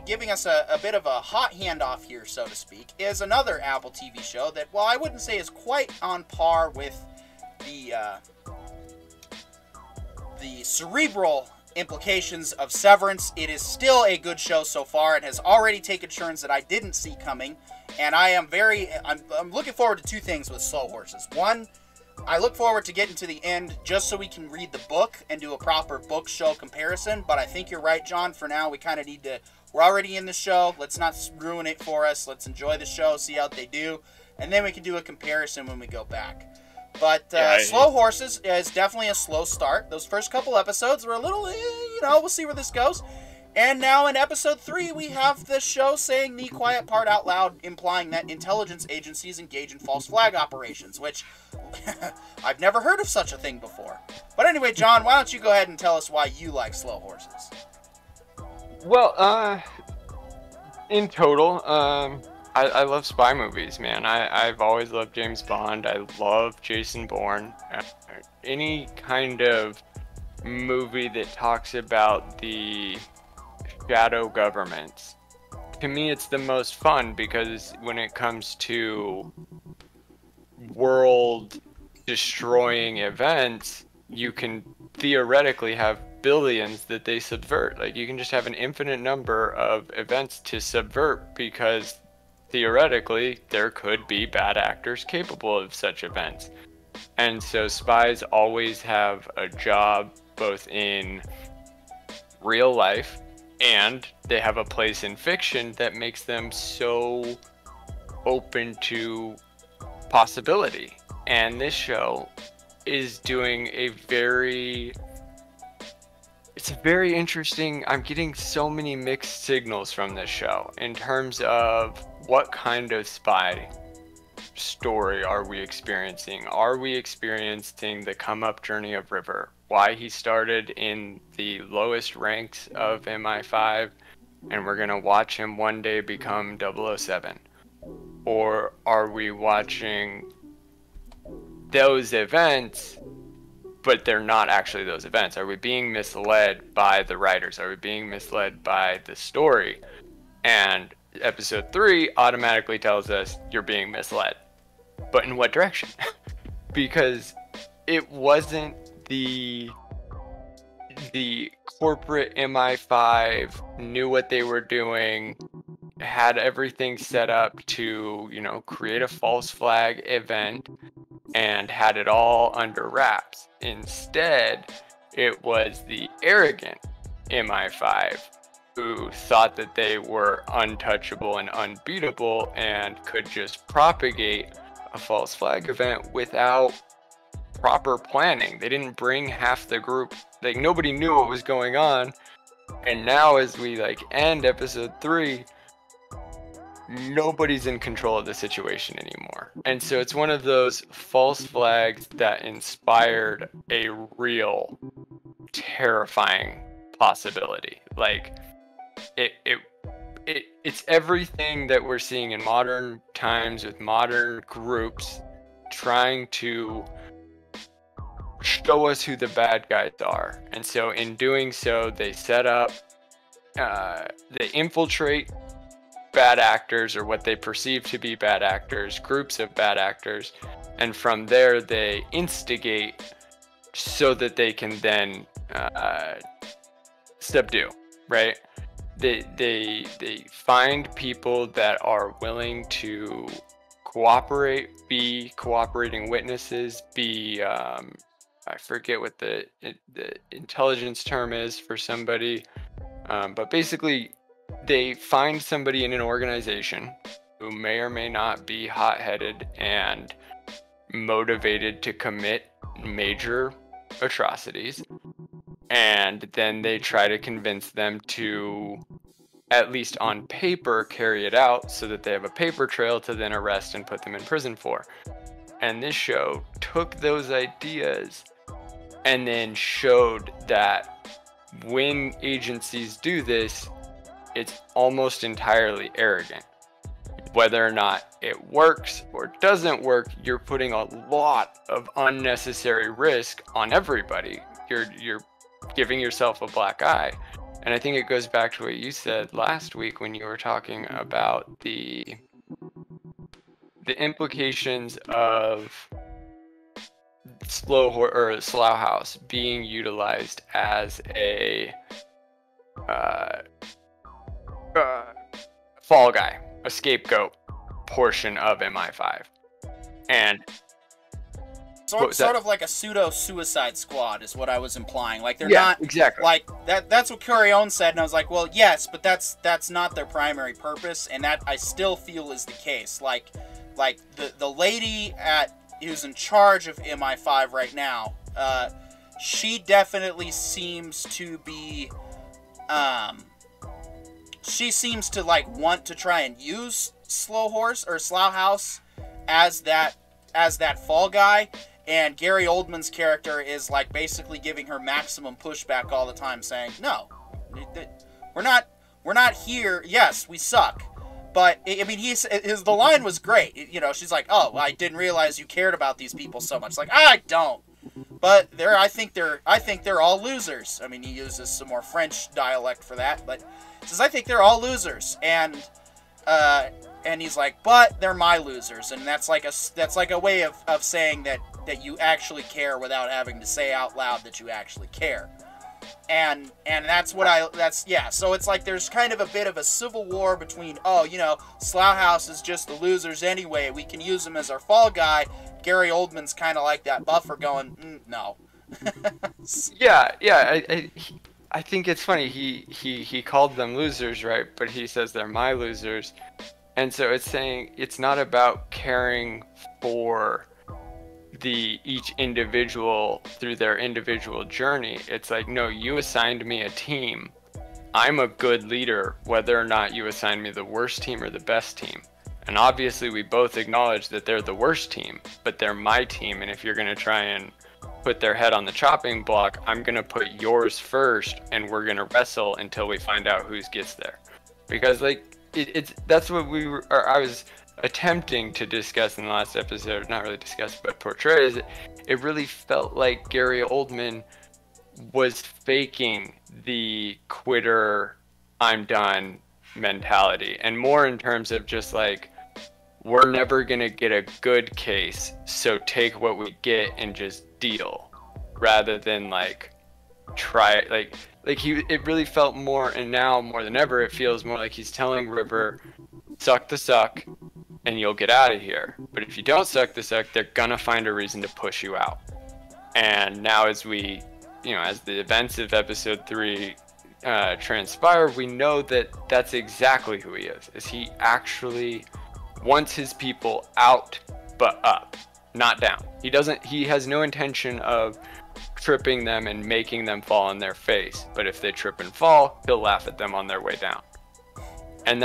giving us a bit of a hot handoff here, so to speak, is another Apple TV show that, well, I wouldn't say is quite on par with the cerebral implications of Severance. It is still a good show so far. It has already taken turns that I didn't see coming, and I'm looking forward to two things with Slow Horses. One, I look forward to getting to the end just so we can read the book and do a proper book show comparison. But I think you're right, John. For now, we kind of need to, we're already in the show. Let's not ruin it for us. Let's enjoy the show, see how they do, and then we can do a comparison when we go back. But Slow Horses is definitely a slow start. Those first couple episodes were a little, we'll see where this goes. And now in episode 3, we have the show saying the quiet part out loud, implying that intelligence agencies engage in false flag operations, which I've never heard of such a thing before. But anyway, John, why don't you go ahead and tell us why you like Slow Horses? Well, in total, I love spy movies, man. I've always loved James Bond. I love Jason Bourne. Any kind of movie that talks about the shadow governments, to me it's the most fun, because when it comes to world destroying events, you can theoretically have billions that they subvert. Like, you can just have an infinite number of events to subvert, because theoretically there could be bad actors capable of such events. And so spies always have a job both in real life, and they have a place in fiction that makes them so open to possibility. And this show is doing it's a very interesting, I'm getting so many mixed signals from this show in terms of what kind of spy story are we experiencing? Are we experiencing the come up journey of River? Why he started in the lowest ranks of MI5, and we're gonna watch him one day become 007? Or are we watching those events, but they're not actually those events? Are we being misled by the writers? Are we being misled by the story? And episode 3 automatically tells us you're being misled. But in what direction? Because it wasn't the corporate MI5 knew what they were doing, had everything set up to, create a false flag event, and had it all under wraps. Instead, it was the arrogant MI5 who thought that they were untouchable and unbeatable and could just propagate a false flag event without proper planning. They didn't bring half the group, like nobody knew what was going on. And now as we end episode 3, nobody's in control of the situation anymore. And so it's one of those false flags that inspired a real terrifying possibility. It's everything that we're seeing in modern times with modern groups trying to show us who the bad guys are. And so in doing so, they set up, they infiltrate bad actors, or what they perceive to be bad actors, groups of bad actors, and from there they instigate so that they can then subdue, right? They find people that are willing to cooperate, be cooperating witnesses, be I forget what the intelligence term is for somebody, but basically they find somebody in an organization who may or may not be hot-headed and motivated to commit major atrocities, and then they try to convince them to, at least on paper, carry it out so that they have a paper trail to then arrest and put them in prison for. And this show took those ideas and then showed that when agencies do this, it's almost entirely arrogant. Whether or not it works or doesn't work, you're putting a lot of unnecessary risk on everybody. You're giving yourself a black eye. And I think it goes back to what you said last week when you were talking about the implications of Slough House being utilized as a fall guy, a scapegoat portion of MI5. And sort of like a pseudo Suicide Squad is what I was implying. Like they're yeah, not exactly like that. That's what Curione said, and I was like, well, yes, but that's not their primary purpose, and that I still feel is the case. Like the lady who's in charge of MI5 right now, she definitely seems to be, she seems to like want to try and use Slough House as that fall guy. And Gary Oldman's character is like basically giving her maximum pushback all the time, saying, "No, we're not here. Yes, we suck, but I mean, the line was great. You know, she's like, "Oh, I didn't realize you cared about these people so much." Like, I don't, but I think they're all losers. I mean, he uses some more French dialect for that, but he says, "I think they're all losers," and he's like, "But they're my losers," and that's like a way of saying that you actually care without having to say out loud that you actually care. And so it's like there's kind of a bit of a civil war between, Slough House is just the losers anyway, we can use him as our fall guy. Gary Oldman's kind of like that buffer going, no. I think it's funny, he called them losers, right? But he says they're my losers. And so it's saying it's not about caring for each individual through their individual journey. It's like, no, you assigned me a team. I'm a good leader, whether or not you assign me the worst team or the best team. And obviously we both acknowledge that they're the worst team, but they're my team. And if you're going to try and put their head on the chopping block, I'm going to put yours first, and we're going to wrestle until we find out who gets there. Because like, that's what I was attempting to discuss in the last episode, not really discuss, but portray, is it really felt like Gary Oldman was faking the quitter, I'm done mentality, and more in terms of just like, we're never gonna get a good case, so take what we get and just deal, rather than like try it really felt more, and now more than ever it feels more like he's telling River, suck the suck and you'll get out of here. But if you don't suck the suck, they're gonna find a reason to push you out. And now as we, as the events of episode 3 transpire, we know that that's exactly who he is he actually wants his people out, but up, not down. He has no intention of tripping them and making them fall on their face. But if they trip and fall, he'll laugh at them on their way down. And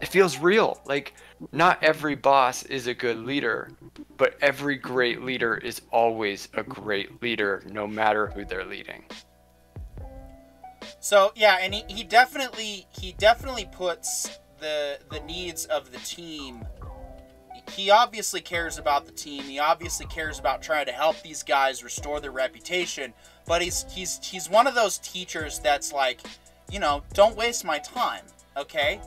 it feels real. Like, not every boss is a good leader, but every great leader is always a great leader, no matter who they're leading. So yeah, and he definitely puts the needs of the team. He obviously cares about the team. He obviously cares about trying to help these guys restore their reputation. But he's one of those teachers that's like, don't waste my time, okay?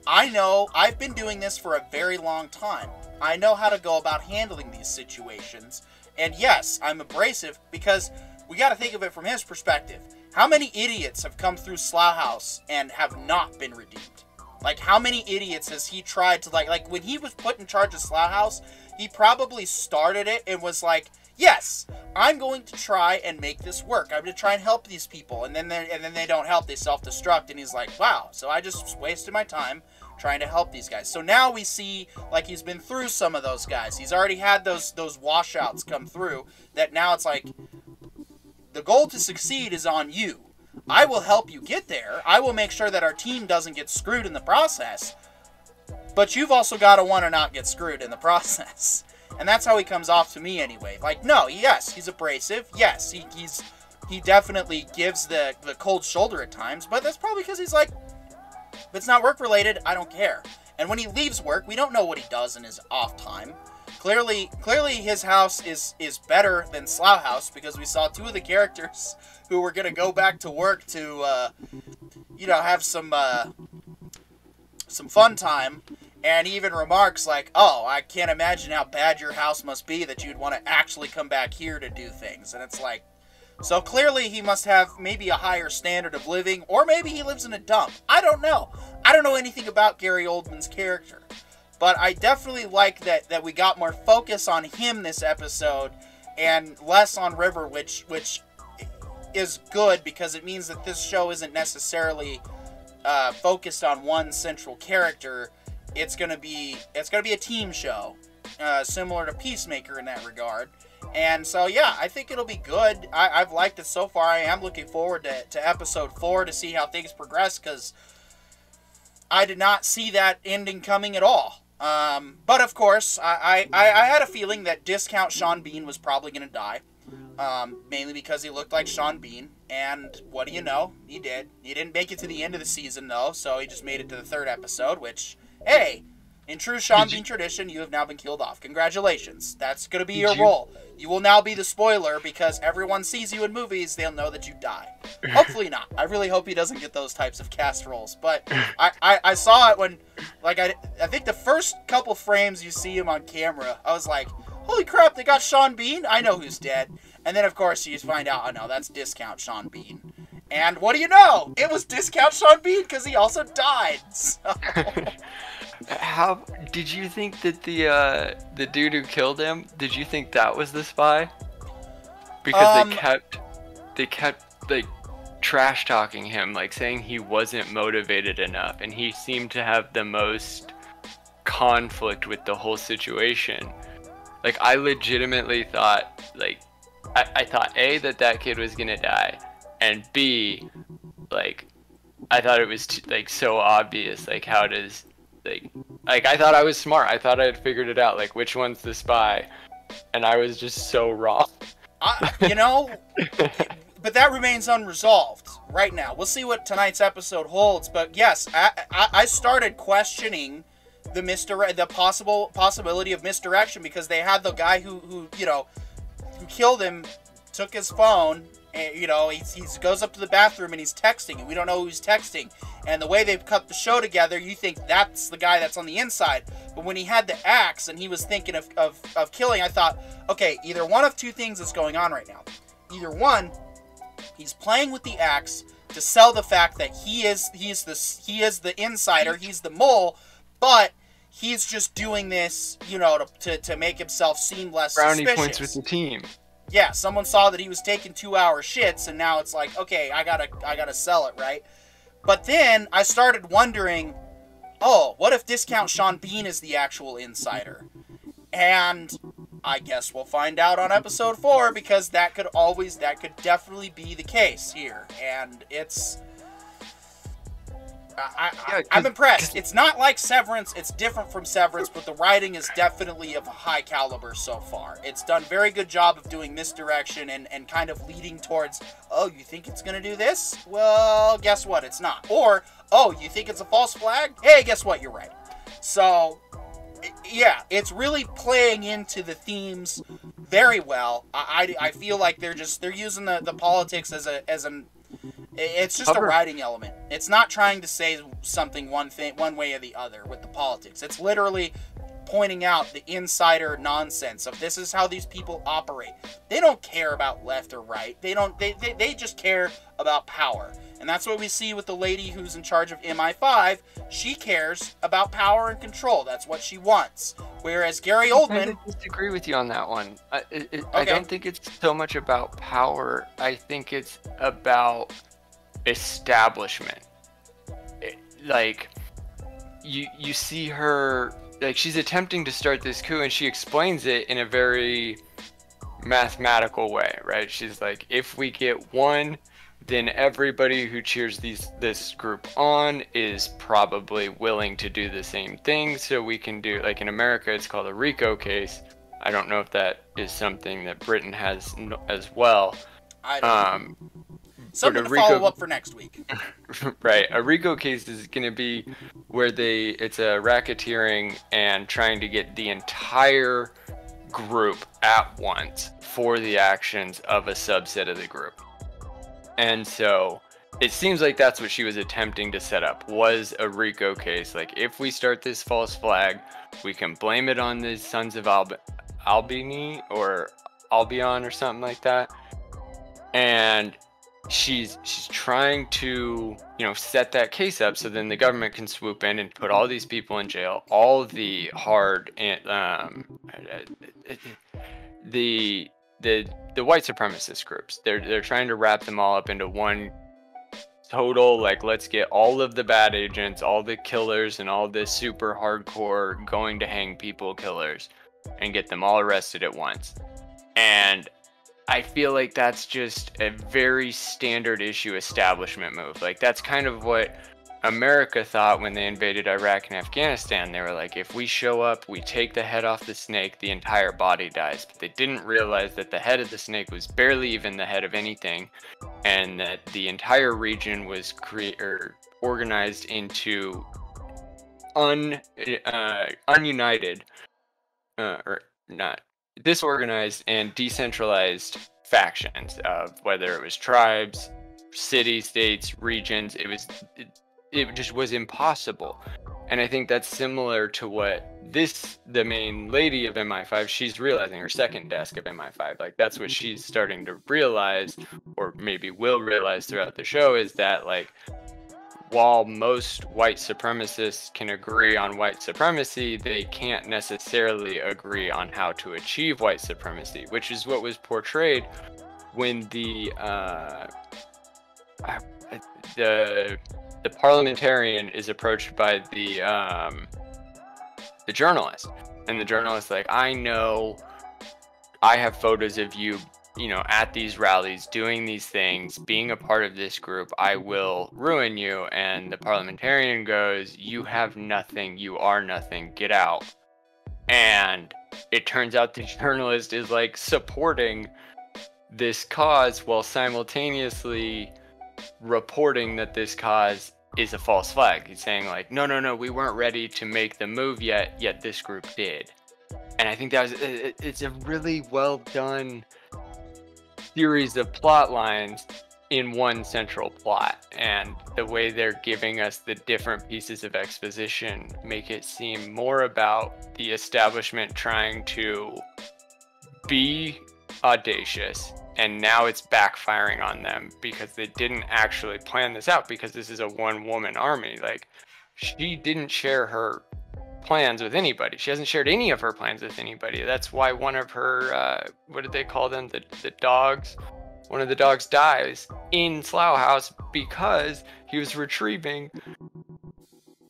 I know I've been doing this for a very long time. I know how to go about handling these situations. And yes, I'm abrasive because we got to think of it from his perspective. How many idiots have come through Slough House and have not been redeemed? Like, how many idiots has he tried to, like when he was put in charge of Slough House, he probably started it and was like, yes, I'm going to try and make this work. I'm going to try and help these people. And then they don't help. They self-destruct. And he's like, wow, so I just wasted my time trying to help these guys. So now we see, like, he's been through some of those guys. He's already had those washouts come through, that now it's like, the goal to succeed is on you. I will help you get there. I will make sure that our team doesn't get screwed in the process. But you've also got to want to not get screwed in the process. And that's how he comes off to me anyway. Like, no, yes, he's abrasive. Yes, he definitely gives the cold shoulder at times. But that's probably because he's like, if it's not work related, I don't care. And when he leaves work, we don't know what he does in his off time. Clearly, his house is better than Slough House, because we saw two of the characters who were gonna go back to work to, have some fun time, and he even remarks like, "Oh, I can't imagine how bad your house must be that you'd want to actually come back here to do things." And it's like, so clearly he must have maybe a higher standard of living, or maybe he lives in a dump. I don't know. I don't know anything about Gary Oldman's character. But I definitely like that we got more focus on him this episode and less on River, which is good, because it means that this show isn't necessarily focused on one central character. It's gonna be a team show, similar to Peacemaker in that regard. And so yeah, I think it'll be good. I've liked it so far. I am looking forward to episode 4 to see how things progress, because I did not see that ending coming at all. But of course, I had a feeling that Discount Sean Bean was probably going to die. Mainly because he looked like Sean Bean. And what do you know? He did. He didn't make it to the end of the season, though, so he just made it to the 3rd episode, which, hey, in true Sean Bean tradition, you have now been killed off. Congratulations. That's going to be your role. You will now be the spoiler, because everyone sees you in movies, they'll know that you die. Hopefully not. I really hope he doesn't get those types of cast roles. But I saw it when, like, I think the first couple frames you see him on camera, I was like, holy crap, they got Sean Bean? I know who's dead. And then, of course, you find out, oh no, that's Discount Sean Bean. And what do you know? It was Discount Sean Bean, because he also died. So. How did you think that the dude who killed him? Did you think that was the spy? Because they kept like trash talking him, like saying he wasn't motivated enough, and he seemed to have the most conflict with the whole situation. Like, I legitimately thought, like, I thought A, that kid was gonna die, and B, like, I thought it was so obvious. Like, how does like I thought I was smart. I thought I had figured it out. Like, which one's the spy? And I was just so wrong. But that remains unresolved right now. We'll see what tonight's episode holds. But yes, I started questioning the possibility of misdirection, because they had the guy who killed him, took his phone, and he goes up to the bathroom and he's texting, and we don't know who he's texting. And the way they've cut the show together, you think that's the guy that's on the inside. But when he had the axe and he was thinking of killing, I thought, okay, either one of two things is going on right now. Either one, he's playing with the axe to sell the fact that he is the insider, he's the mole, but he's just doing this, to make himself seem less brownie suspicious. Points with the team. Yeah, someone saw that he was taking 2-hour shits, and now it's like, okay, I gotta sell it, right? But then I started wondering, oh, what if Discount Sean Bean is the actual insider? And I guess we'll find out on episode 4, because that could definitely be the case here. And I'm impressed. It's not like Severance. It's different from Severance, but the writing is definitely of a high caliber so far. It's done a very good job of doing misdirection and kind of leading towards, oh, you think it's going to do this? Well, guess what? It's not. Or, oh, you think it's a false flag? Hey, guess what? You're right. So, yeah, it's really playing into the themes very well. I feel like they're using the politics as an it's just a writing element. It's not trying to say something one way or the other with the politics. It's literally pointing out the insider nonsense of this is how these people operate. They don't care about left or right. They just care about power. And that's what we see with the lady who's in charge of MI5. She cares about power and control. That's what she wants. Whereas Gary Oldman... I disagree with you on that one. I don't think it's so much about power. I think it's about establishment. You see her, like, she's attempting to start this coup, and she explains it in a very mathematical way, right? She's like, if we get one, then everybody who cheers this group on is probably willing to do the same thing, so we can do, like in America it's called a RICO case. I don't know if that is something that Britain has as well. Something to follow up for next week. Right. A RICO case is going to be where it's a racketeering and trying to get the entire group at once for the actions of a subset of the group. And so it seems like that's what she was attempting to set up, was a RICO case. Like, if we start this false flag, we can blame it on the Sons of Albany or Albion or something like that. And she's trying to, set that case up so then the government can swoop in and put all these people in jail, all the hard the white supremacist groups. They're trying to wrap them all up into one total, like, let's get all of the bad agents, all the killers, and all the super hardcore going to hang people killers and get them all arrested at once. And I feel like that's just a very standard issue establishment move. Like, that's kind of what America thought when they invaded Iraq and Afghanistan. They were like, if we show up, we take the head off the snake, the entire body dies. But they didn't realize that the head of the snake was barely even the head of anything, and that the entire region was organized into ununited, or not disorganized and decentralized factions of whether it was tribes, city states, regions. It just was impossible. And I think that's similar to what the main lady of MI5, she's realizing, her second desk of MI5, like, that's what she's starting to realize, or maybe will realize throughout the show, is that, like, while most white supremacists can agree on white supremacy, they can't necessarily agree on how to achieve white supremacy, which is what was portrayed when the parliamentarian is approached by the journalist, and the journalist, like, I know, I have photos of you, at these rallies, doing these things, being a part of this group, I will ruin you. And the parliamentarian goes, you have nothing, you are nothing, get out. And it turns out the journalist is, like, supporting this cause while simultaneously reporting that this cause is a false flag. He's saying, like, no, we weren't ready to make the move yet this group did. And I think it's a really well done series of plot lines in one central plot, and the way they're giving us the different pieces of exposition make it seem more about the establishment trying to be audacious, and now it's backfiring on them because they didn't actually plan this out, because this is a one-woman army. Like, she didn't share her plans with anybody. She hasn't shared any of her plans with anybody. That's why one of her, what did they call them? The dogs? One of the dogs dies in Slough House because he was retrieving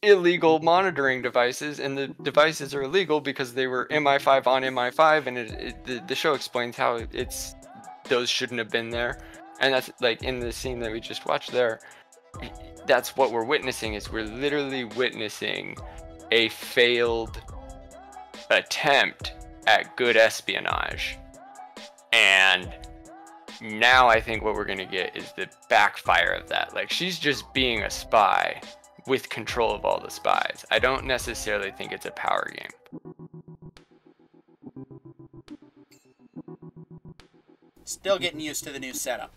illegal monitoring devices, and the devices are illegal because they were MI5 on MI5, and the show explains how those shouldn't have been there. And that's, like, in the scene that we just watched there, that's what we're witnessing. Is we're literally witnessing a failed attempt at good espionage. And now I think what we're going to get is the backfire of that. Like, she's just being a spy with control of all the spies. I don't necessarily think it's a power game. Still getting used to the new setup.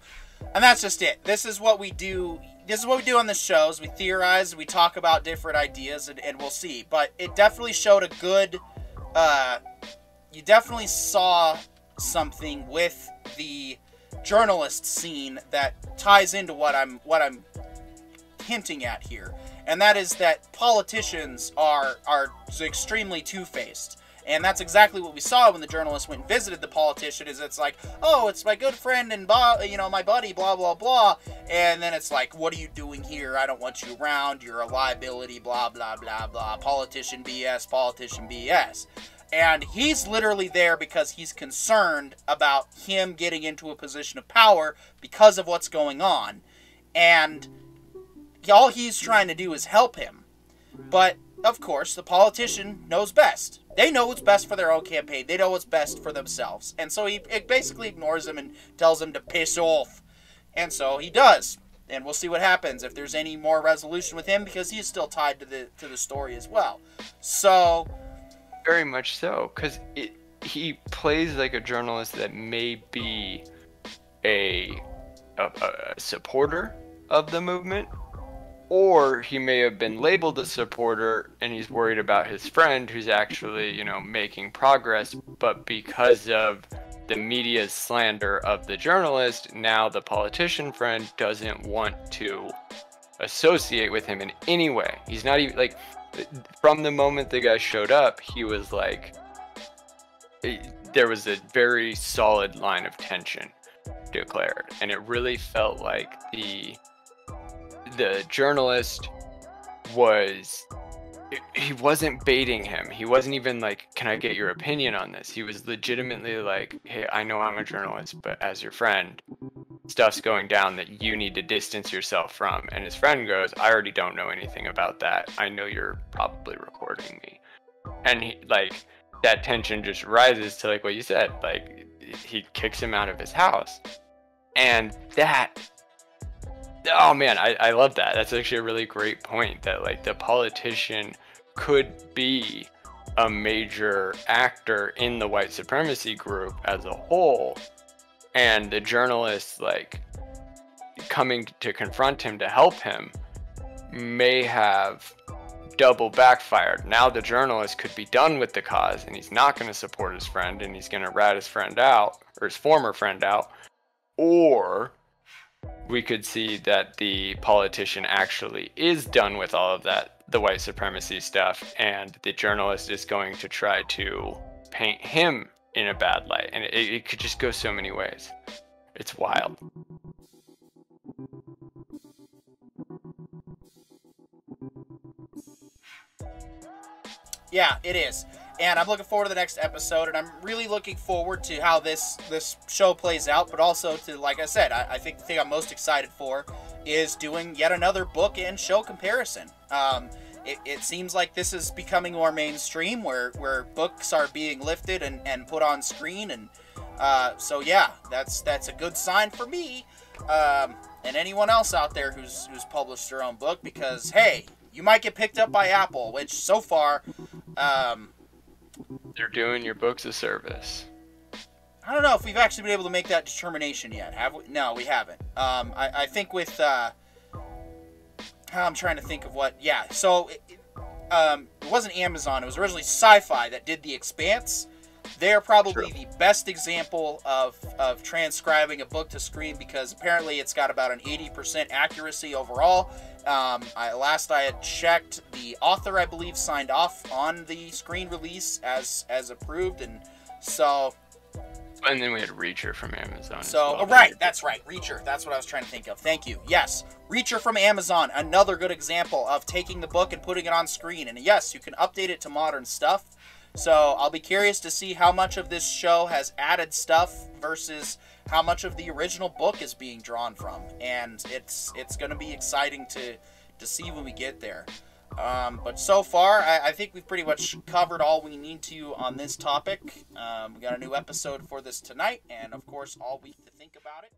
And that's just it. This is what we do. This is what we do on the shows. We theorize, we talk about different ideas, and we'll see. But it definitely showed a good, you definitely saw something with the journalist scene that ties into what I'm hinting at here. And that is that politicians are extremely two-faced. And that's exactly what we saw when the journalist went and visited the politician. Is it's like, oh, it's my good friend and my buddy, blah blah blah. And then it's like, what are you doing here? I don't want you around. You're a liability, blah blah blah blah. Politician BS, politician BS. And he's literally there because he's concerned about him getting into a position of power because of what's going on. And all he's trying to do is help him. But of course, the politician knows best. They know what's best for their own campaign. They know what's best for themselves. And so he basically ignores him and tells him to piss off. And so he does. And we'll see what happens if there's any more resolution with him, because he is still tied to the story as well. So very much so, because he plays like a journalist that may be a supporter of the movement, or he may have been labeled a supporter and he's worried about his friend who's actually, you know, making progress, but because of the media's slander of the journalist, now the politician friend doesn't want to associate with him in any way. He's not even like, from the moment the guy showed up, he was like, there was a very solid line of tension declared, and it really felt like the journalist was, he wasn't baiting him. He wasn't even like, can I get your opinion on this? He was legitimately like, hey, I know I'm a journalist, but as your friend, stuff's going down that you need to distance yourself from. And his friend goes, I already don't know anything about that. I know you're probably recording me. And he, like, that tension just rises to like what you said, like he kicks him out of his house. And that, oh man, I love that. That's actually a really great point, that like the politician could be a major actor in the white supremacy group as a whole, and the journalist like coming to confront him to help him may have double backfired. Now the journalist could be done with the cause and he's not going to support his friend and he's going to rat his friend out, or his former friend out, or we could see that the politician actually is done with all of that, the white supremacy stuff, and the journalist is going to try to paint him in a bad light. And it could just go so many ways. It's wild. yeah, it is. And I'm looking forward to the next episode, and I'm really looking forward to how this show plays out, but also to, like I said, I think the thing I'm most excited for is doing yet another book and show comparison. It seems like this is becoming more mainstream, where books are being lifted and put on screen, and so yeah, that's a good sign for me, and anyone else out there who's published their own book, because hey, you might get picked up by Apple, which so far, they're doing your books a service. I don't know if we've actually been able to make that determination yet, have we? No, we haven't. I think with I'm trying to think of what. Yeah, so it wasn't Amazon. It was originally Sci-Fi that did The Expanse. They're probably the best example of transcribing a book to screen, because apparently it's got about an 80% accuracy overall. Last I had checked, the author, I believe, signed off on the screen release as approved, and so. And then we had Reacher from Amazon. So, well. Right, that's right, Reacher. That's what I was trying to think of. Thank you. Yes, Reacher from Amazon, another good example of taking the book and putting it on screen. And yes, you can update it to modern stuff. So I'll be curious to see how much of this show has added stuff versus how much of the original book is being drawn from. And it's going to be exciting to see when we get there. But so far, I think we've pretty much covered all we need to on this topic. We got a new episode for this tonight, and of course, all week to think about it.